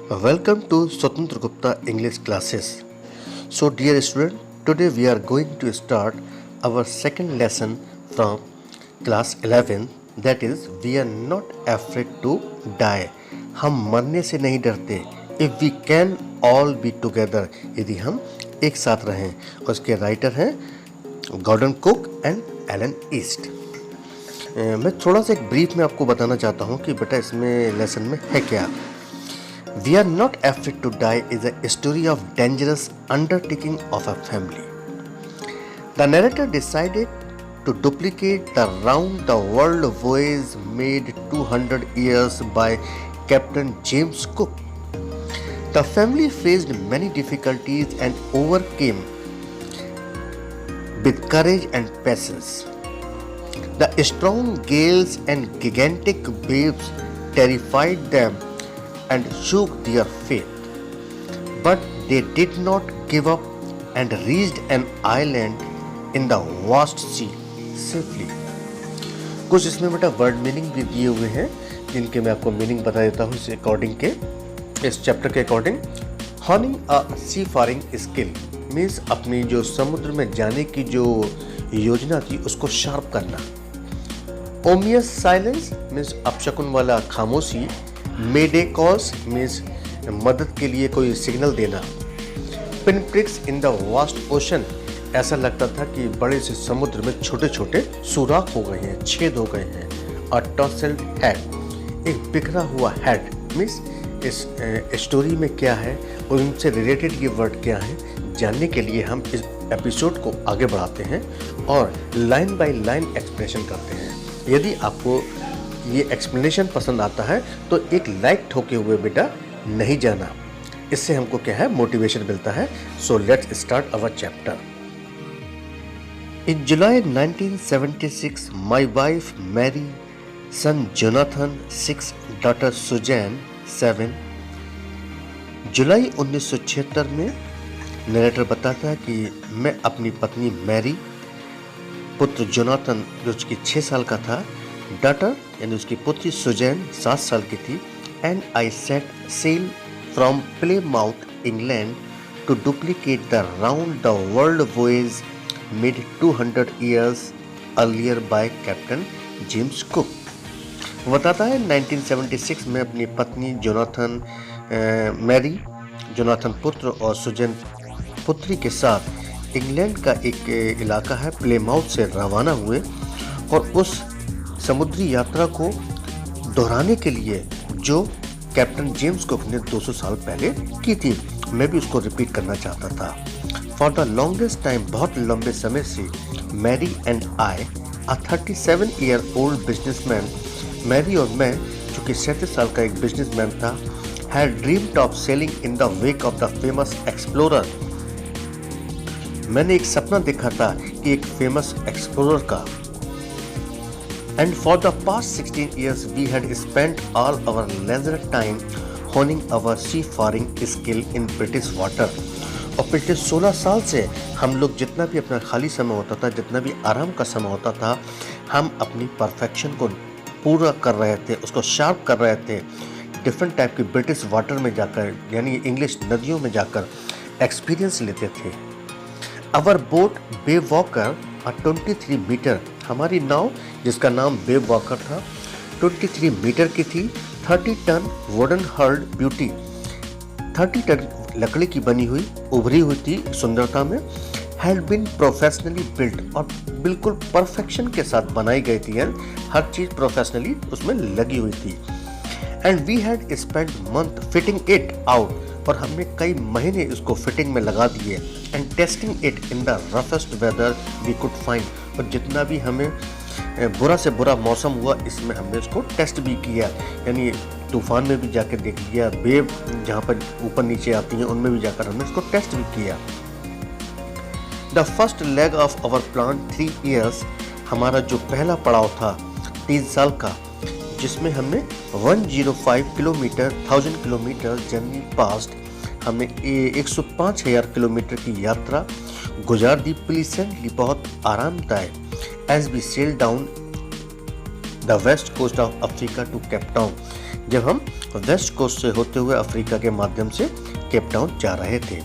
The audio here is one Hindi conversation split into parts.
Welcome to Swatantra Gupta English classes. So dear student, today we are going to start our second lesson from class 11, that is we are not afraid to die. हम मरने से नहीं डरते. If we can all be together, यदि हम एक साथ रहें. उसके राइटर हैं Gordon Cook and Alan East. मैं थोड़ा सा एक ब्रीफ में आपको बताना चाहता हूँ कि बेटा इसमें लेसन में है क्या. We are not afraid to die is a story of dangerous undertaking of a family. The narrator decided to duplicate the round-the-world voyage made 200 years by Captain James Cook. The family faced many difficulties and overcame with courage and patience. The strong gales and gigantic waves terrified them and shook their faith. But they did not give up and reached an island in the vast sea safely. कुछ इसमें बेटा वर्ड मीनिंग भी दिए हुए हैं जिनके मैं आपको मीनिंग बता देता हूँ इस अकॉर्डिंग के, इस चैप्टर के अकॉर्डिंग. हॉनिंग अ सी फारिंग स्किल मीन्स अपनी जो समुद्र में जाने की जो योजना थी उसको शार्प करना. ओमियस साइलेंस मीन्स अपशकुन वाला खामोशी. मेडे कॉल्स मीन्स मदद के लिए कोई सिग्नल देना. Pin prix in the vast ocean, ऐसा लगता था कि बड़े से समुद्र में छोटे छोटे सुराख हो गए हैं, छेद हो गए हैं. अ टॉसल्ड हेड, एक बिखरा हुआ हेड मीन्स इस स्टोरी में क्या है और उनसे रिलेटेड ये वर्ड क्या है जानने के लिए हम इस एपिसोड को आगे बढ़ाते हैं और लाइन बाय लाइन एक्सप्लेनेशन करते हैं. यदि आपको ये एक्सप्लेनेशन पसंद आता है तो एक लाइक ठोके हुए बेटा नहीं जाना, इससे हमको क्या है मोटिवेशन मिलता है. So let's start our chapter. In July 1976 my wife Mary, son Jonathan 6, daughter Suzanne 7. जुलाई 1976 में नरेटर बताता है कि मैं अपनी पत्नी मैरी, पुत्र जोनाथन जो उसकी 6 साल का था, डॉटर यानी उसकी पुत्री सुजैन 7 साल की थी, and I set sail from Plymouth England to duplicate the round the world voyage made 200 years earlier by captain James Cook. बताता है 1976 में अपनी पत्नी जोनाथन मैरी, जोनाथन पुत्र और सुजैन पुत्री के साथ इंग्लैंड का एक इलाका है प्लेमाउथ से रवाना हुए और उस समुद्री यात्रा को दोहराने के लिए जो कैप्टन जेम्स कुक ने 200 साल पहले की थी. मैं भी उसको रिपीट करना चाहता था. फॉर द लॉन्गेस्ट टाइम, बहुत लंबे समय से, Mary and I, a 37-year-old businessman, Mary और मैं जो कि 37 साल का एक बिजनेसमैन था, had dreamed of selling in the wake of the famous explorer. मैंने एक सपना देखा था कि एक फेमस एक्सप्लोरर का. And for the past 16 years, we had spent all our leisure time honing our seafaring skill in British water. और पिछले 16 साल से हम लोग जितना भी अपना खाली समय होता था, जितना भी आराम का समय होता था, हम अपनी परफेक्शन को पूरा कर रहे थे, उसको शार्प कर रहे थे. डिफरेंट टाइप के ब्रिटिश वाटर में जाकर यानी इंग्लिश नदियों में जाकर एक्सपीरियंस लेते थे. Our boat Wave Walker 23 metre, हमारी नाव जिसका वेव वेव वॉकर था 23 मीटर की थी. 30 ton wooden hulled beauty, 30 ton लकड़ी की बनी हुई उभरी हुई थी सुंदरता में. हैड बीन प्रोफेशनली बिल्ट, और बिल्कुल परफेक्शन के साथ बनाई गई थी, हर चीज़ प्रोफेशनली उसमें लगी हुई थी. And we had spent month fitting it out, और हमने कई महीने इसको फिटिंग में लगा दिए. And testing it in the roughest weather we could find, और जितना भी हमें बुरा से बुरा मौसम हुआ इसमें हमने इसको टेस्ट भी किया, यानी तूफान में भी जाकर देख लिया, वेव जहाँ पर ऊपर नीचे आती हैं उनमें भी जाकर हमने इसको टेस्ट भी किया. The first leg of our plan 3 years, हमारा जो पहला पड़ाव था 3 साल का, जिसमें हमने 105 किलोमीटर 1000 किलोमीटर जर्नी पास्ट, हमने 105,000 किलोमीटर की यात्रा गुजार दी प्लीसेंटली, बहुत आरामदायक. As we sail down the west coast of Africa to Cape Town, जब हम वेस्ट कोस्ट से होते हुए अफ्रीका के माध्यम से केप टाउन जा रहे थे।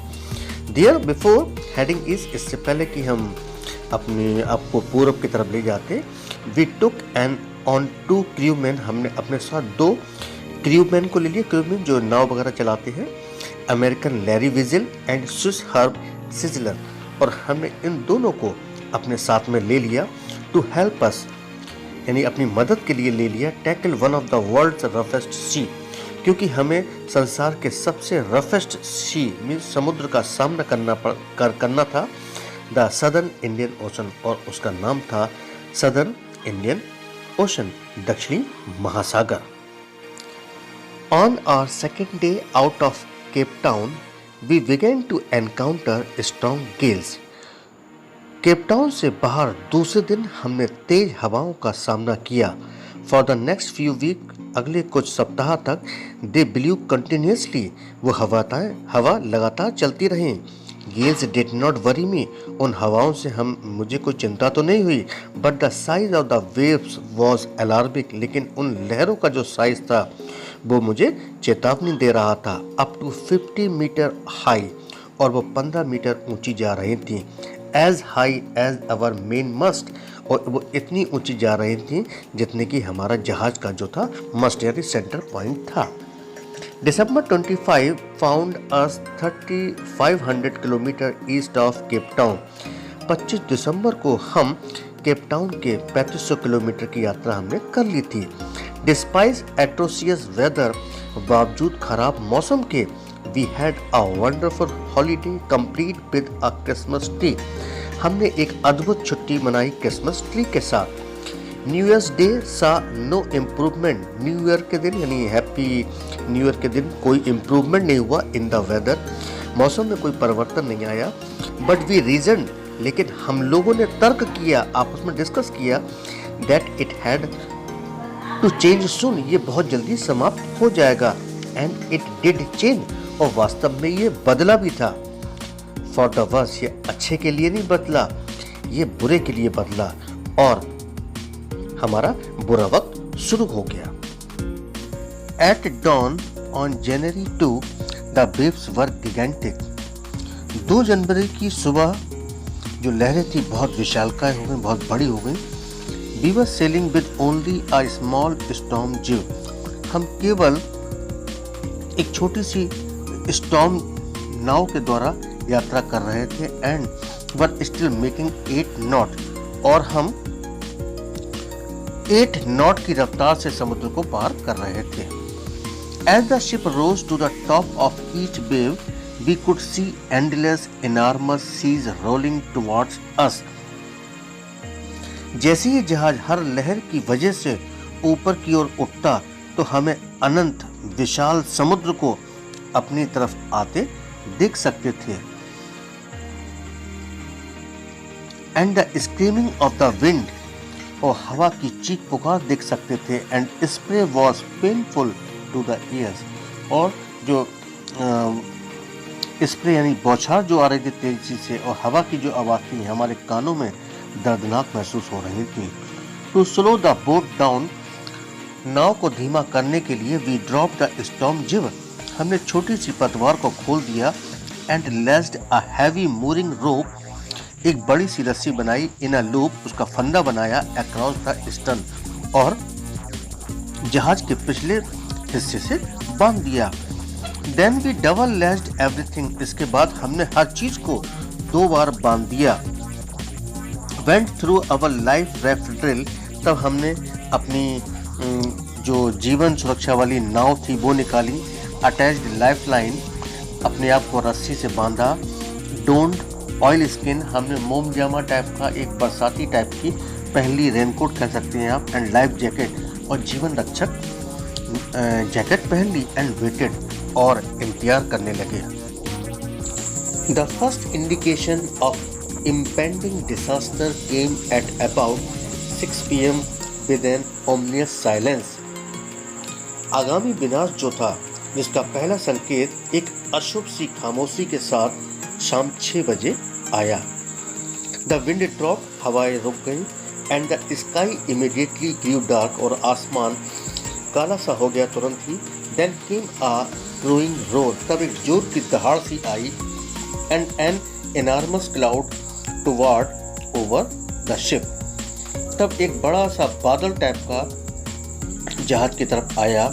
देयर बिफोर हेडिंग ईस्ट, इससे पहले कि हम अपने आपको पूर्व की तरफ ले जाते, we took an on 2 crewman, हमने अपने साथ 2 क्रूमैन को ले लिया। क्रूमैन जो नाव वगैरह चलाते हैं, American Larry vigil and Swiss herb sizzler, और हमने इन दोनों को अपने साथ में ले लिया टू हेल्प अस, यानी अपनी मदद के लिए ले लिया, tackle one of the world's roughest seas, क्योंकि हमें संसार के सबसे रफेस्ट सी मीन्स समुद्र का सामना करना था, द सदर्न इंडियन ओशन, और उसका नाम था सदर्न इंडियन ओशन, दक्षिणी महासागर। On our second day out of Cape Town we began to encounter strong gales. Cape Town से बाहर दूसरे दिन हमने तेज हवाओं का सामना किया। For the next few week, अगले कुछ सप्ताह तक दे ब्लू कंटिन्यूसली, वो हवा लगातार चलती रही। गेल्स डिड नॉट वरी मी, उन हवाओं से मुझे कोई चिंता तो नहीं हुई, but the size of the waves was alarming, लेकिन उन लहरों का जो साइज था वो मुझे चेतावनी दे रहा था। अप टू 50 मीटर हाई, और वो 15 मीटर ऊंची जा रही थी, as high as our main mast, और वो इतनी ऊंची जा रही थी जितने कि हमारा जहाज का जो था मस्ट यानी सेंटर पॉइंट था। December 25 found us 3500 kilometre east of Cape town. 25 दिसंबर को हम केप टाउन के 3500 किलोमीटर की यात्रा हमने कर ली थी। डिस्पाइट एट्रोसियस वेदर, बावजूद खराब मौसम के, we had a wonderful holiday complete with a Christmas tree, हमने एक अद्भुत छुट्टी मनाई क्रिसमस ट्री के साथ। New Year's Day saw no improvement, New Year के दिन यानी हैप्पी न्यू ईयर के दिन कोई इम्प्रूवमेंट नहीं हुआ इन द वेदर, मौसम में कोई परिवर्तन नहीं आया। बट वी रीजन, लेकिन हम लोगों ने तर्क किया, आपस में डिस्कस किया, that it had to change soon, ये बहुत जल्दी समाप्त हो जाएगा। एंड इट डिड चेंज, और वास्तव में ये बदला भी था। फॉर द वर्स, ये अच्छे के लिए नहीं बदला, ये बुरे के लिए बदला, और हमारा बुरा वक्त शुरू हो गया। At dawn on January 2 the waves were gigantic, 2 जनवरी की सुबह जो लहरें थी बहुत विशालकाय हो गई, बहुत बड़ी हो गई। We were sailing with only a small storm jib, हम केवल एक छोटी सी स्टॉर्म नाव के द्वारा यात्रा कर रहे थे। And were still making 8 not, और हम 8 नॉट की रफ्तार से समुद्र को पार कर रहे थे। As the ship rose to the top of each wave, we could see endless, enormous seas rolling towards us. जैसे ही जहाज हर लहर की वजह से ऊपर की ओर उठता, तो हमें अनंत विशाल समुद्र को अपनी तरफ आते देख सकते थे। And the screaming of the wind, और हवा की चीख पुकार देख सकते थे। And spray was painful to the ears, और जो स्प्रे यानी बौछार जो आ रही थी तेजी से, और हवा की जो आवाज़ थी हमारे कानों में दर्दनाक महसूस हो रही थी। To slow the boat down, नाव को धीमा करने के लिए वी ड्रॉप द स्टॉर्म जिव, हमने छोटी सी पतवार को खोल दिया। And laced a heavy mooring rope, एक बड़ी सी रस्सी बनाई, इन अ लूप, उसका फंदा बनाया अक्रॉस द स्टर्न, और जहाज के पिछले हिस्से से बांध दिया। Then we double lashed everything, इसके बाद हमने हर चीज को 2 बार बांध दिया। Went through our life raft drill, तब हमने अपनी जो जीवन सुरक्षा वाली नाव थी वो निकाली। अटैच्ड लाइफ लाइन, अपने आप को रस्सी से बांधा। डोंट ऑयल स्किन, हमने मोम जामा टाइप का एक बरसाती टाइप की पहली, रेनकोट कह सकते हैं आप। एंड लाइफ जैकेट, और जीवन रक्षक जैकेट पहन ली। एंड वेटेड, और इंतजार करने लगे। The first indication of impending disaster came at about 6 PM with an ominous silence, आगामी विनाश जो था जिसका पहला संकेत एक अशुभ सी खामोशी के साथ शाम 6 बजे आया। द विंड ड्रॉप, हवाएं रुक गईं। And the sky immediately grew dark, और आसमान काला सा हो गया तुरंत ही। Then came a growing roar, तब एक जोर की दहाड़ सी आई। And an enormous cloud towered over the ship, तब एक बड़ा सा बादल टाइप का जहाज की तरफ आया।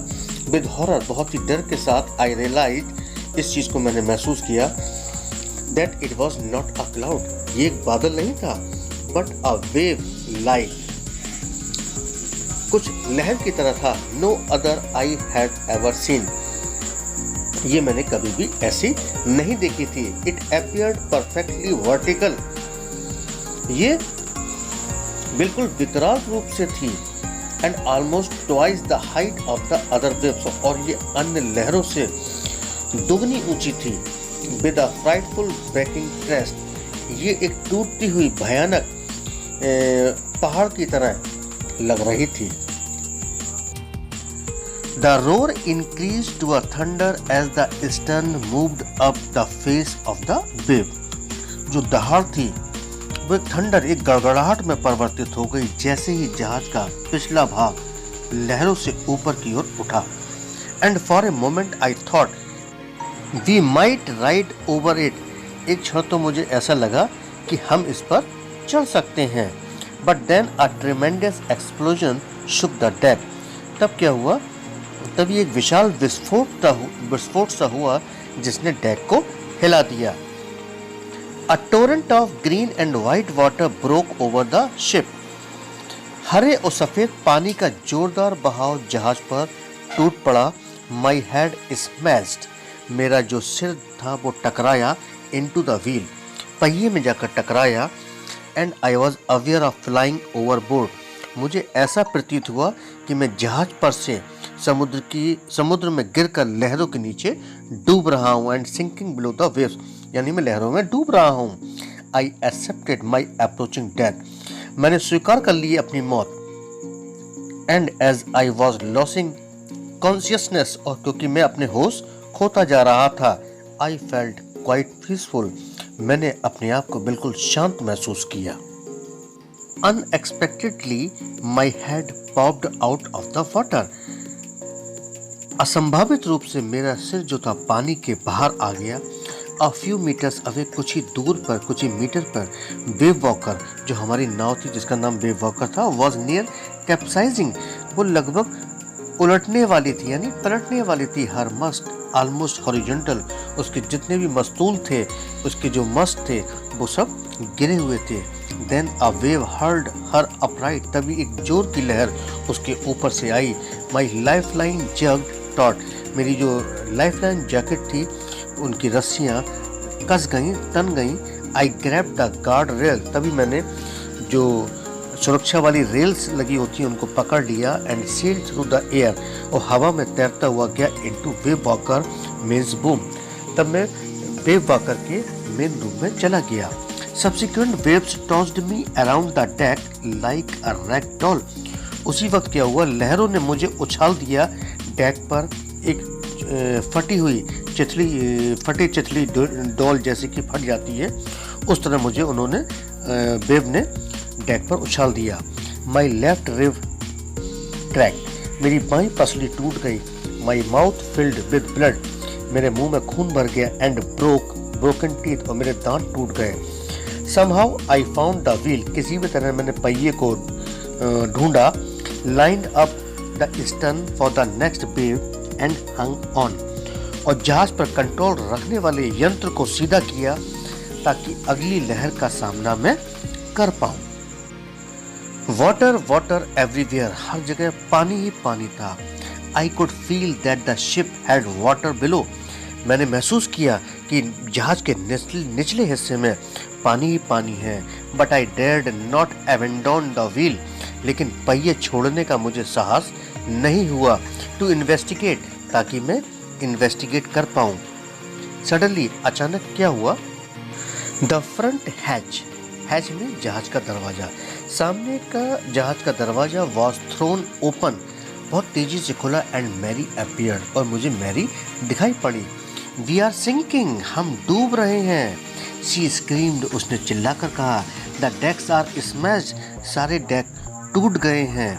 विद हॉरर, बहुत ही डर के साथ, आई रियलाइज, इस चीज को मैंने महसूस किया, that it was not a cloud, ये एक बादल नहीं था, बट अ वेव लाइक, कुछ लहर की तरह था। No other I had ever seen, ये मैंने कभी भी ऐसी नहीं देखी थी। इट अपीयर्ड परफेक्टली वर्टिकल, ये बिल्कुल विकराल रूप से थी। And almost twice the height of the other waves, और ये अन्य लहरों से दुगनी ऊंची थी। With a frightful breaking crest, ये एक टूटती हुई भयानक पहाड़ की तरह लग रही थी। The roar increased to a thunder as the stern moved up the face of the wave. जो दहाड़ थी वो एक थंडर, एक गड़गड़ाहट में परिवर्तित हो गई जैसे ही जहाज का पिछला भाग लहरों से ऊपर की ओर उठा। And for a moment I thought we might ride over it. एक क्षण तो मुझे ऐसा लगा कि हम इस पर चढ़ सकते हैं। But then a tremendous explosion shook the deck. तब क्या हुआ? तभी एक विशाल विस्फोट सा हुआ जिसने डेक को हिला दिया। A torrent of green and white water broke over the ship. हरे और सफेद पानी का जोरदार बहाव जहाज पर टूट पड़ा। My head smashed. मेरा जो सिर था वो टकराया into the wheel. पहिए में जाकर टकराया। And I was aware of flying overboard. मुझे ऐसा प्रतीत हुआ कि मैं जहाज पर से समुद्र में गिरकर लहरों के नीचे डूब रहा हूँ। And sinking below the waves, यानी मैं लहरों में डूब रहा हूँ। I accepted my approaching death, मैंने स्वीकार कर ली अपनी मौत। And as I was losing consciousness, और क्योंकि मैं अपने होश खोता जा रहा था, आई फेल्ट क्वाइट पीसफुल, मैंने अपने आप को बिल्कुल शांत महसूस किया। Unexpectedly my head popped out of the water, असंभावित रूप से मेरा सिर जो था पानी के बाहर आ गया। अ फ्यू मीटर्स अवे, कुछ ही दूर पर, कुछ ही मीटर पर, वेव वॉकर, जो हमारी नाव थी जिसका नाम वेव वॉकर था, वॉज नियर कैप्साइजिंग, वो लगभग उलटने वाली थी, यानी पलटने वाली थी। हर मस्ट ऑलमोस्ट हॉरिजॉन्टल, उसके जितने भी मस्तूल थे, उसके जो मस्ट थे, वो सब गिरे हुए थे। Then a wave hurled her upright, तभी एक जोर की लहर उसके ऊपर से आई। My life line jerked taut, मेरी जो लाइफ लाइन जैकेट थी उनकी रस्सियाँ कस गईं, तन गईं। आई ग्रैब द गार्ड रेल, तभी मैंने जो सुरक्षा वाली रेल्स लगी होती हैं उनको पकड़ लिया। And sail through the air, और हवा में तैरता हुआ गया into Wave Walker main's boom, तब मैं वेव वॉकर के मेन रूम में चला गया। Subsequent waves tossed me around the deck like a rag doll, उसी वक्त क्या हुआ, लहरों ने मुझे उछाल दिया डेक पर, एक फटी चिथली डॉल जैसे कि फट जाती है, उस तरह मुझे उन्होंने वेव ने डेक पर उछाल दिया। माई लेफ्ट रिब क्रैक, मेरी बाईं पसली टूट गई। My mouth filled with blood, मेरे मुंह में खून भर गया। एंड ब्रोकन टीथ, और मेरे दांत टूट गए। Somehow I found the wheel, किसी भी तरह मैंने पहिए को ढूंढा। Lined up the stern for the next wave and hung on, और जहाज पर कंट्रोल रखने वाले यंत्र को सीधा किया ताकि अगली लहर का सामना मैं कर पाऊं। वाटर वाटर एवरीवेयर, हर जगह पानी ही पानी था। I could feel that the ship had water below, मैंने महसूस किया कि जहाज के निचले हिस्से में पानी ही पानी है। But I dared not abandon the wheel, लेकिन पहिए छोड़ने का मुझे साहस नहीं हुआ। टू इन्वेस्टिगेट, ताकि मैं इन्वेस्टिगेट कर पाऊं। सडनली, अचानक क्या हुआ, द फ्रंट हैच में जहाज का दरवाजा, सामने का जहाज का दरवाजा वॉज थ्रोन ओपन, बहुत तेजी से खुला। एंड मैरी अपीयर्ड, और मुझे मैरी दिखाई पड़ी। वी आर सिंकिंग, हम डूब रहे हैं। शी स्क्रीम्ड, उसने चिल्लाकर कहा। द डेक्स आर स्मैश्ड, सारे डेक टूट गए हैं।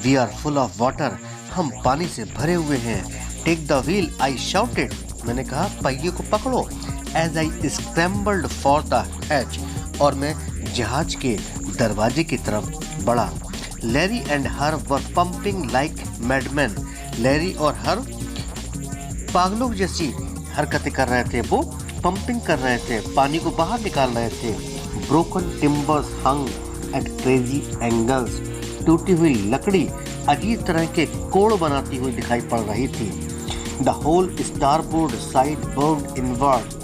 We are full of water, हम पानी से भरे हुए हैं। Take the wheel, I shouted. मैंने कहा पहिए को पकड़ो। As I scrambled for the hatch, और मैं जहाज के दरवाजे की तरफ बढ़ा। Larry and her were pumping like madman. Larry और हर पागलों जैसी हरकतें कर रहे थे। वो पंपिंग कर रहे थे, पानी को बाहर निकाल रहे थे। ब्रोकन टिम्बर्स हंग एट क्रेजी एंगल्स। टूटी हुई लकड़ी अजीब तरह के कोण बनाती हुई दिखाई पड़ रही थी। The whole starboard side burned inward.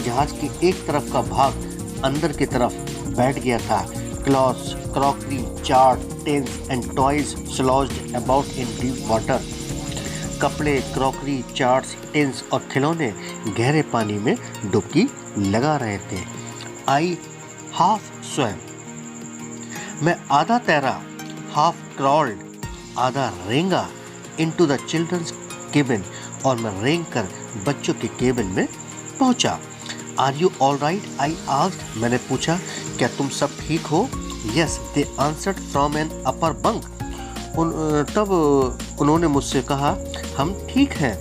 जहाज के एक तरफ का भाग अंदर की तरफ बैठ गया था। Clothes, crockery, chart, tins and toys sloshed about in deep water. कपड़े, क्रॉकरी, चार्ट्स, टिन्स और खिलौने गहरे पानी में डुबकी लगा रहे थे। I half swam. मैं आधा तैरा, हाफ क्रॉल्ड, आधा रेंगा इनटू द चिल्ड्रंस केबिन, और मैं रेंग कर बच्चों के केबिन में पहुंचा। Are you all right, I asked. मैंने पूछा, क्या तुम सब ठीक हो? Yes, they answered from an upper bunk. तब उन्होंने मुझसे कहा, हम ठीक हैं।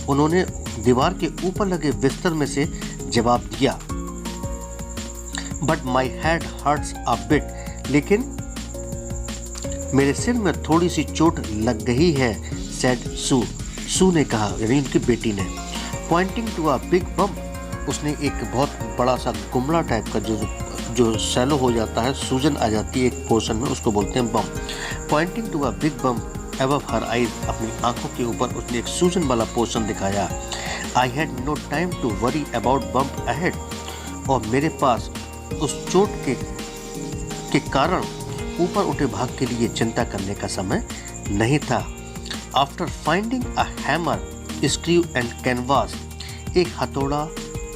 उन्होंने दीवार के ऊपर लगे बिस्तर में से जवाब दिया। But my head hurts a bit, लेकिन मेरे सिर में थोड़ी सी चोट लग गई है, सेड सू। सू ने कहा, यानी उनकी बेटी ने। Pointing to a big bump, उसने एक बहुत बड़ा सा गुमला टाइप का जो सैलो हो जाता है, सूजन आ जाती है एक पोर्शन में, उसको बोलते हैं bump. Pointing to a big bump above her eyes, अपनी आंखों के ऊपर उसने एक सूजन वाला पोर्शन दिखाया। I had no time to worry about bump ahead, और मेरे पास उस चोट के कारण ऊपर उठे भाग के लिए चिंता करने का समय नहीं था। After finding a hammer, screw and canvas, एक हथौड़ा,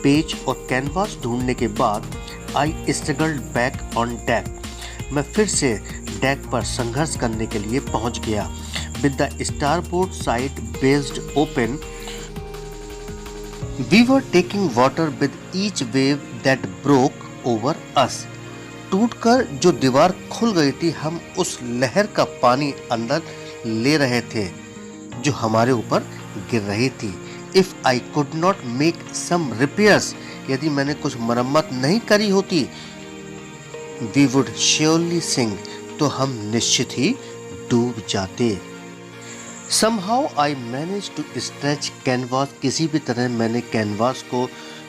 पेच और कैनवास ढूंढने के बाद आई स्ट्रगल्ड बैक ऑन डेक। मैं फिर से डेक पर संघर्ष करने के लिए पहुंच गया। With the starboard side bashed open, we were taking water with each wave that broke over us. टूटकर जो दीवार खुल गई थी, हम उस लहर का पानी अंदर ले रहे थे जो हमारे ऊपर गिर रही थी। If I could not make some repairs, यदि मैंने कुछ मरम्मत नहीं करी होती, वी वुड श्योरली सिंक, तो हम निश्चित ही डूब जाते। Somehow I manage to stretch canvas, किसी भी तरह मैंने कैनवास को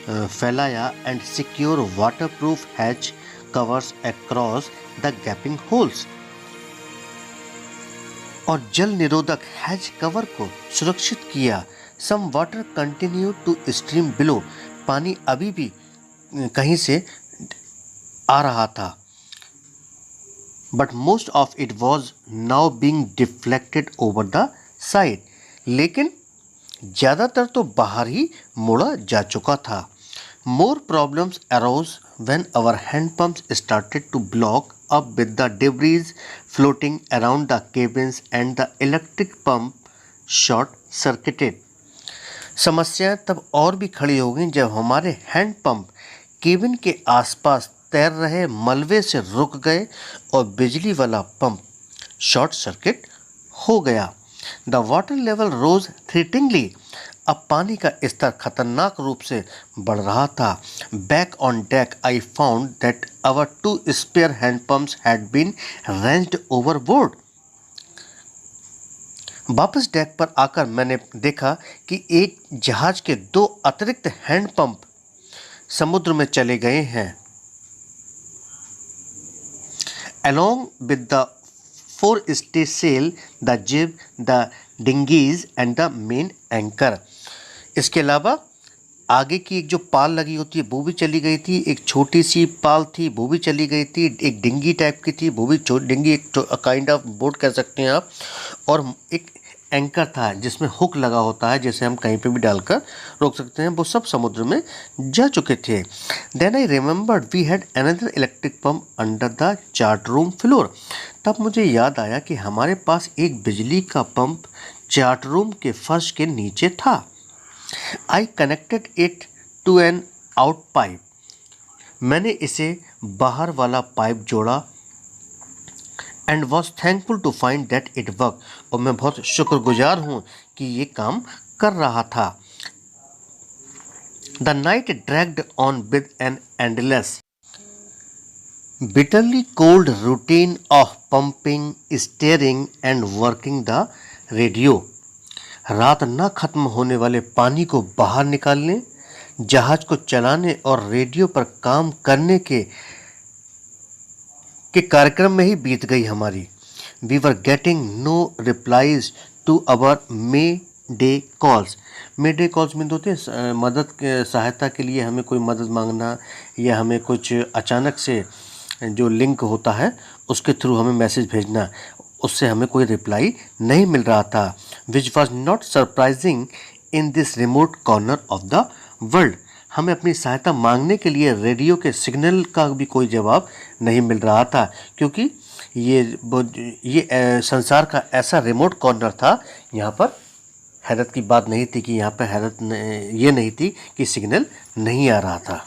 फैलाया and secure waterproof hatch covers across the gaping holes, और जल निरोधक हैच कवर को सुरक्षित किया। Some water continue to stream below, पानी अभी भी कहीं से आ रहा था, but most of it was now being deflected over the side, लेकिन ज़्यादातर तो बाहर ही मोड़ा जा चुका था। More problems arrows when our hand pumps started to block up with the debris floating around the cabins and the electric pump short circuited. समस्याएं तब और भी खड़ी हो गई जब हमारे हैंड पंप केबिन के आसपास तैर रहे मलबे से रुक गए और बिजली वाला पंप शॉर्ट सर्किट हो गया। The water level rose threateningly, अब पानी का स्तर खतरनाक रूप से बढ़ रहा था। Back on deck I found that our 2 spare hand pumps had been ranged overboard. वापस डेक पर आकर मैंने देखा कि एक जहाज के 2 अतिरिक्त हैंड पंप समुद्र में चले गए हैं। Along with the forestaysail, the jib, the dinghies and the main anchor. इसके अलावा आगे की एक जो पाल लगी होती है वो भी चली गई थी, एक छोटी सी पाल थी वो भी चली गई थी, एक डिंगी टाइप की थी वो भी डिंगी, एक काइंड ऑफ बोट कह सकते हैं आप, और एक एंकर था जिसमें हुक लगा होता है, जैसे हम कहीं पे भी डालकर रोक सकते हैं, वो सब समुद्र में जा चुके थे। Then I remembered we had another electric pump under the chart room floor. तब मुझे याद आया कि हमारे पास एक बिजली का पंप चार्ट रूम के फर्श के नीचे था। I connected it to an out pipe, मैंने इसे बाहर वाला पाइप जोड़ा and was thankful to find that it work, और मैं बहुत शुक्रगुजार हूँ कि ये काम कर रहा था। The night dragged on with an endless bitterly cold routine of pumping, steering and working the radio. रात न खत्म होने वाले पानी को बाहर निकालने, जहाज को चलाने और रेडियो पर काम करने के कार्यक्रम में ही बीत गई हमारी। We were getting no replies to our mayday calls. Mayday calls में होते हैं मदद के सहायता के लिए, हमें कोई मदद मांगना या हमें कुछ अचानक से जो लिंक होता है उसके थ्रू हमें मैसेज भेजना, उससे हमें कोई रिप्लाई नहीं मिल रहा था। Which was not surprising in this remote corner of the world. हमें अपनी सहायता मांगने के लिए रेडियो के सिग्नल का भी कोई जवाब नहीं मिल रहा था, क्योंकि ये संसार का ऐसा रिमोट कॉर्नर था, यहाँ पर हैरत की बात नहीं थी कि यहाँ पर ये नहीं थी कि सिग्नल नहीं आ रहा था।